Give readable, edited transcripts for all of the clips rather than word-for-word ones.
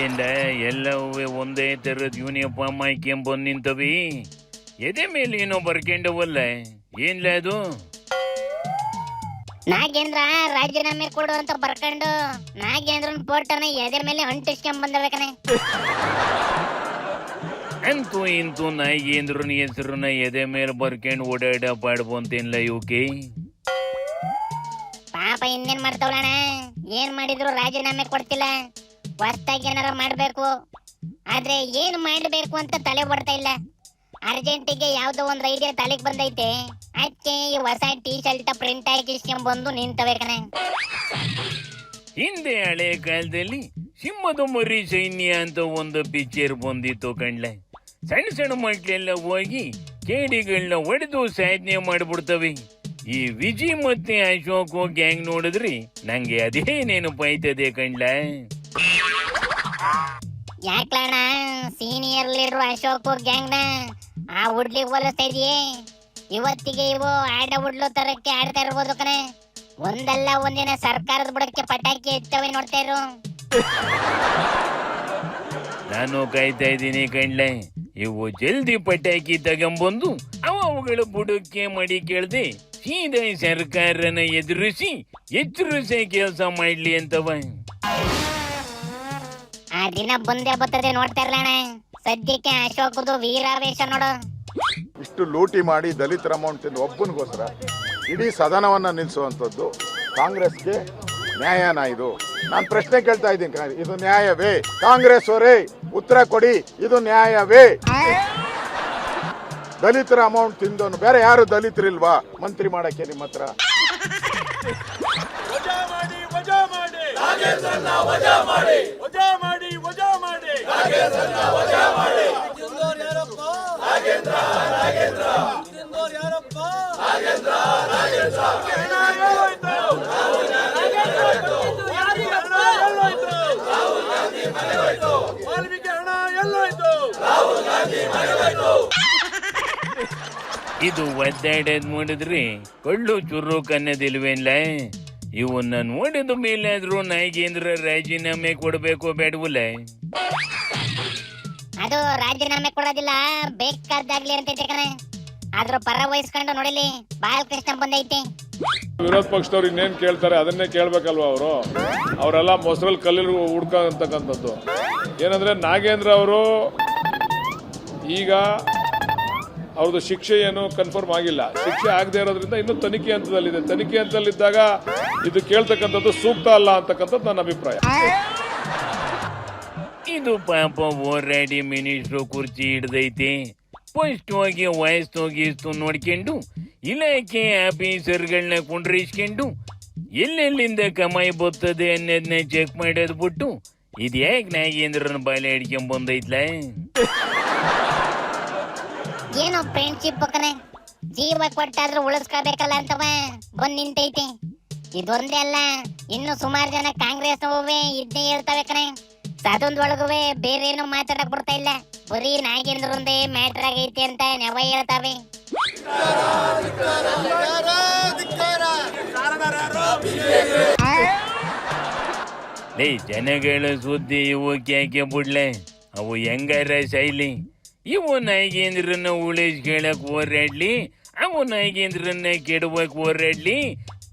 ಏನ್ಲ ಎಲ್ಲವೇ ಒಂದೇ ತರದ ಯೂನಿಫಾರ್ಮ್ ಹಾಕ್ಯಂಬಂದು ನಿಂತವಿ, ಎದೆ ಮೇಲೆ ಏನೋ ಬರ್ಕೊಂಡವಲ್ಲ, ಏನ್ಲ ಅದು? ನಾಗೇಂದ್ರ ರಾಜೀನಾಮೆ ಕೊಡು ಅಂತ ಬರ್ಕೊಂಡು ನಾಗೇಂದ್ರನ್ ಫೋಟೋನ ಎದೆ ಮೇಲೆ ಅಂಟಿಸ್ಕೊಂಡ್ ಬಂದಬೇಕನೆ. ಅಂತೂ ಇಂತೂ ನಾಗೇಂದ್ರನ ಹೆಸರನ್ನ ಎದೆ ಮೇಲೆ ಬರ್ಕೊಂಡು ಓಡಾಡ ಪಾಡ್ಬಂತೇನ್ಲ ಇವಕ್ಕೆ. ಪಾಪ ಇನ್ನೇನ್ ಮಾಡ್ತಾವಳಣ, ಏನ್ ಮಾಡಿದ್ರು ರಾಜೀನಾಮೆ ಕೊಡ್ತಿಲ್ಲ. ಹೊಸ್ತಾಗಿ ಏನಾರ ಮಾಡ್ಬೇಕು, ಆದ್ರೆ ಏನ್ ಮಾಡ್ಬೇಕು ಅಂತ ತಲೆ ಬರ್ತಾ ಇಲ್ಲ. ಅರ್ಜೆಂಟಿಗೆ ಯಾವ್ದೋ ಒಂದ್ ಐಡಿಯಾ ತಲೆಗೆ ಬಂದೈತೆ, ಅದಕ್ಕೆ ಈ ಹೊಸ ಟೀ ಶರ್ಟ್ ಪ್ರಿಂಟ್ ಹಾಕಿಸ್ಕೊಂಡ್ ಬಂದು ನಿಂತವೆ ಕಣೆ. ಹಿಂದೆ ಹಳೆ ಕಾಲದಲ್ಲಿ ಸಿಂಹದ ಮರಿ ಸೈನ್ಯ ಅಂತ ಒಂದು ಪಿಕ್ಚರ್ ಬಂದಿತ್ತು ಕಣ್ಲೆ. ಸಣ್ಣ ಸಣ್ಣ ಮಕ್ಳೆಲ್ಲ ಹೋಗಿ ಕೇಡಿಗಳನ್ನ ಹೊಡೆದು ಸಾಧನೆ ಮಾಡ್ಬಿಡ್ತವೆ. ಈ ವಿಜಿ ಮತ್ತೆ ಅಶೋಕ್ ಗ್ಯಾಂಗ್ ನೋಡಿದ್ರಿ ನಂಗೆ ಅದೇ ನೆನಪಾಯ್ತದೆ ಕಣ್ಲ. ಯಾಕ್ಲಣ್ಣ ಸೀನಿಯರ್ ಲೀಡರ್ ಅಶೋಕ್ ಗ್ಯಾಂಗ್ ನ ಆ ಹುಡ್ಲಿಗೆ ಹೋಲಿಸ್ತಾ ಇದೆಯೇ? ಇವತ್ತಿಗೆ ಇವು ಆಡ ಹುಡ್ಲು ತರಕ್ಕೆ ಆಡ್ತಾ ಇರ್ಬೋದು ಕಣೆ. ಒಂದಲ್ಲ ಒಂದಿನ ಸರ್ಕಾರದ ಬುಡಕ್ಕೆ ಪಟಾಕಿ ಎತ್ತವೆ ನೋಡ್ತಾ ಇರು. ನಾನು ಕಾಯ್ತಾ ಇದ್ದೀನಿ ಕಣ್ಲೆ. ಇವು ಜಲ್ದಿ ಪಟಾಕಿ ತಗೊಂಬಂದು ಅವುಗಳ ಬುಡಕ್ಕೆ ಮಡಿ ಕೇಳ್ದೆ ಸೀದಾ ಸರ್ಕಾರನ ಎದುರಿಸಿ ಎಚ್ಚರಿಸಿ ಕೆಲಸ ಮಾಡ್ಲಿ ಅಂತವ. ಆ ದಿನ ಬಂದೇ ಬರ್ತದೆ ನೋಡ್ತಾ ಇರ್ಲಣ್ಣ. ಸದ್ಯಕ್ಕೆ ಅಶೋಕದು ವೀರಾವೇಶ ನೋಡು. ಇಷ್ಟು ಲೂಟಿ ಮಾಡಿ ದಲಿತರ ಅಮೌಂಟ್ ತಿಂದು ಒಬ್ಬನಿಗೋಸ್ಕರ ಇಡೀ ಸದನವನ್ನ ನಿಲ್ಲಿಸುವಂಥದ್ದು ಕಾಂಗ್ರೆಸ್ಗೆ ನ್ಯಾಯನಾ ಇದು? ನಾನು ಪ್ರಶ್ನೆ ಕೇಳ್ತಾ ಇದ್ದೀನಿ, ಇದು ನ್ಯಾಯವೇ? ಕಾಂಗ್ರೆಸ್ ಅವರೇ ಉತ್ತರ ಕೊಡಿ, ಇದು ನ್ಯಾಯವೇ? ದಲಿತರ ಅಮೌಂಟ್ ತಿಂದವನು ಬೇರೆ ಯಾರು ದಲಿತರಿಲ್ವಾ ಮಂತ್ರಿ ಮಾಡಕ್ಕೆ ನಿಮ್ಮ ಹತ್ರ? ಇದು ಒದ್ದಾಡೋದ್ ನೋಡಿದ್ರಿ ಕೊಳ್ಳು ಚುರು ಕನ್ನದಿಲ್ವೇನ್ಲ? ಇವನ್ನ ನೋಡಿದ ಮೇಲಾದ್ರೂ ನಾಗೇಂದ್ರ ರಾಜೀನಾಮೆ ಕೊಡ್ಬೇಕು ಬೇಡವಲ್ಲ? ಅದು ರಾಜೀನಾಮೆ ಕೊಡೋದಿಲ್ಲ, ಬೇಕಾದಾಗ್ಲಿ ಅಂತೈತೆ ಕಣೆ. ಆದ್ರೂ ಪರ ವಹಿಸ್ಕೊಂಡು ನೋಡಿಲಿ ಬಾಲಕೃಷ್ಣ ಬಂದೈತೆ. ವಿರೋಧ ಪಕ್ಷದವ್ರು ಇನ್ನೇನ್ ಕೇಳ್ತಾರೆ ಅದನ್ನೇ ಕೇಳ್ಬೇಕಲ್ವಾ ಅವರು? ಅವರೆಲ್ಲ ಮೊಸರಲ್ಲಿ ಕಲ್ಲಲ್ಲಿ ಹುಡ್ಕೊಂತಕ್ಕಂಥದ್ದು. ಏನಂದ್ರೆ ನಾಗೇಂದ್ರ ಅವರು ಈಗ ಅವ್ರದ್ದು ಶಿಕ್ಷೆ ಏನು ಕನ್ಫರ್ಮ್ ಆಗಿಲ್ಲ. ಶಿಕ್ಷೆ ಆಗದೆ ಇರೋದ್ರಿಂದ ಇನ್ನೂ ತನಿಖೆ ಹಂತದಲ್ಲಿದೆ. ತನಿಖೆ ಹಂತದಲ್ಲಿದ್ದಾಗ ಇದು ಕೇಳ್ತಕ್ಕಂಥದ್ದು ಸೂಕ್ತ ಅಲ್ಲ ಅಂತಕ್ಕಂಥದ್ದು ನನ್ನ ಅಭಿಪ್ರಾಯ. ಇದು ಪಾಪ ಹೋರಾಡಿ ಮಿನಿಸ್ಟ್ರು ಕುರ್ಚಿ ಹಿಡ್ದೈತಿ. ಫಸ್ಟ್ ಹೋಗಿ ವಯಸ್ಸು ಗೀಸ್ತು ನೋಡ್ಕೊಂಡು ಇಲಾಖೆ ಆಫೀಸರ್ಗಳನ್ನ ಕುಂಡ್ರಿಸ್ಕೊಂಡು ಎಲ್ಲೆಲ್ಲಿಂದ ಕಮಾಯಿ ಬರ್ತದೆ ಅನ್ನೋದನ್ನ ಚೆಕ್ ಮಾಡೋದ್ ಬಿಟ್ಟು ಇದ್ಯಾಕೆ ನಾಗೇಂದ್ರನ ಬಾಲೆ ಹಿಡ್ಕೊಂಡ್ ಬಂದೈತ್ಲ? ಏನೋ ಫ್ರೆಂಡ್ಶಿಪ್ ಕಣೆ, ಜೀವ ಕೊಟ್ಟಾದ್ರೂ ಉಳಿಸ್ಕೋಬೇಕಲ್ಲ ಅಂತವ ಬಂದ್ ನಿಂತೈತೆ. ಇದೊಂದೇ ಅಲ್ಲ, ಇನ್ನು ಸುಮಾರು ಜನ ಕಾಂಗ್ರೆಸ್ ಇದನ್ನೇ ಹೇಳ್ತವೆ ಕಣೆ. ಸದನದೊಳಗುವೆ ಬೇರೆ ಏನು ಮಾತಾಡಕ್ ಬರ್ತಾ ಇಲ್ಲ, ಬರೀ ನಾಗೇಂದ್ರಂದೇ ಮ್ಯಾಟರ್ ಆಗೈತಿ ಅಂತ ನೆವ ಹೇಳ್ತಾವೆ. ಜನಗಳ ಸುದ್ದಿ ಇವು ಕ್ಯಾಕೆ ಬಿಡ್ಲೆ, ಅವು ಹೆಂಗಾರ ಶೈಲಿ. ಇವು ನಾಗೇಂದ್ರನ ಉಳಿಸ್ಕೇಳಕ್ ಹೋರಾಡ್ಲಿ, ಅವು ನಾಗೇಂದ್ರನ್ನ ಕೆಡವಕ್ ಹೋರಾಡ್ಲಿ,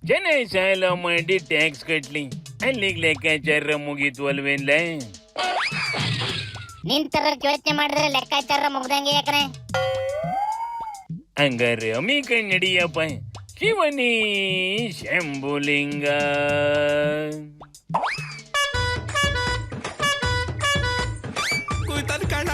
ಜನ ಸಾಲ ಮಾಡಿ ಟ್ಯಾಕ್ಸ್ ಕಟ್ಲಿ, ಅಲ್ಲಿಗೆ ಲೆಕ್ಕಾಚಾರ ಮುಗೀತು ಅಲ್ವೇನ್ಲ? ನಿಂತರ ಯೋಚನೆ ಮಾಡಿದ್ರೆ ಲೆಕ್ಕಾಚಾರ ಮುಗ್ದಂಗೆ ಯಾಕನೆ? ಹಂಗಾರೆ ಅಮೀಕ ನಡಿಯಪ್ಪ, ಶಿವನಿ ಶಂಭುಲಿಂಗ. ಕುಯ್ತನ್ ಕಣ